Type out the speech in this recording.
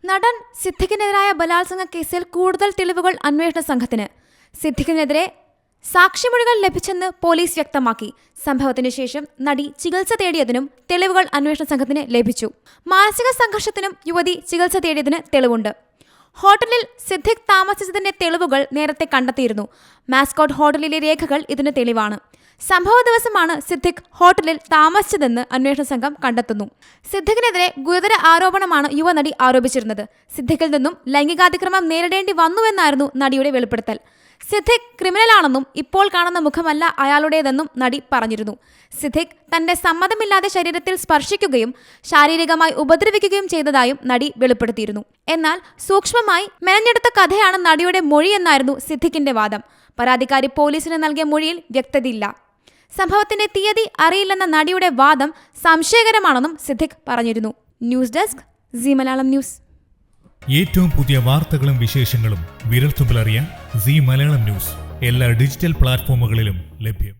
നടൻ സിദ്ദിഖിനെതിരായ ബലാത്സംഗ കേസിൽ കൂടുതൽ തെളിവുകൾ അന്വേഷണ സംഘത്തിന്. സിദ്ദിഖിനെതിരെ സാക്ഷിമൊഴികൾ ലഭിച്ചെന്ന് പോലീസ് വ്യക്തമാക്കി. സംഭവത്തിന് ശേഷം നടി ചികിത്സ തേടിയതിനും തെളിവുകൾ അന്വേഷണ സംഘത്തിന് ലഭിച്ചു. മാനസിക സംഘർഷത്തിനും യുവതി ചികിത്സ തേടിയതിന് തെളിവുണ്ട്. ഹോട്ടലിൽ സിദ്ദിഖ് താമസിച്ചതിന്റെ തെളിവുകൾ നേരത്തെ കണ്ടെത്തിയിരുന്നു. മാസ്കോട്ട് ഹോട്ടലിലെ രേഖകൾ ഇതിന് തെളിവാണ്. സംഭവ ദിവസമാണ് സിദ്ദിഖ് ഹോട്ടലിൽ താമസിച്ചതെന്ന് അന്വേഷണ സംഘം കണ്ടെത്തുന്നു. സിദ്ദിഖിനെതിരെ ഗുരുതര ആരോപണമാണ് യുവനടി ആരോപിച്ചിരുന്നത്. സിദ്ദിഖിൽ നിന്നും ലൈംഗികാതിക്രമം നേരിടേണ്ടി വന്നുവെന്നായിരുന്നു നടിയുടെ വെളിപ്പെടുത്തൽ. സിദ്ദിഖ് ക്രിമിനലാണെന്നും ഇപ്പോൾ കാണുന്ന മുഖമല്ല അയാളുടേതെന്നും നടി പറഞ്ഞിരുന്നു. സിദ്ദിഖ് തന്റെ സമ്മതമില്ലാതെ ശരീരത്തിൽ സ്പർശിക്കുകയും ശാരീരികമായി ഉപദ്രവിക്കുകയും ചെയ്തതായും നടി വെളിപ്പെടുത്തിയിരുന്നു. എന്നാൽ സൂക്ഷ്മമായി മെനഞ്ഞെടുത്ത കഥയാണ് നടിയുടെ മൊഴിയെന്നായിരുന്നു സിദ്ദിഖിന്റെ വാദം. പരാതിക്കാരി പോലീസിന് നൽകിയ മൊഴിയിൽ വ്യക്തതയില്ല. സംഭവത്തിന്റെ തീയതി അറിയില്ലെന്ന നടിയുടെ വാദം സംശയകരമാണെന്നും സിദ്ദിഖ് പറഞ്ഞിരുന്നു. News desk Zee Malayalam news. ഏറ്റവും പുതിയ വാർത്തകളും വിശേഷങ്ങളും വിരൽത്തുമ്പിലറിയാൻ സീ മലയാളം ന്യൂസ് എല്ലാ ഡിജിറ്റൽ പ്ലാറ്റ്ഫോമുകളിലും ലഭ്യം.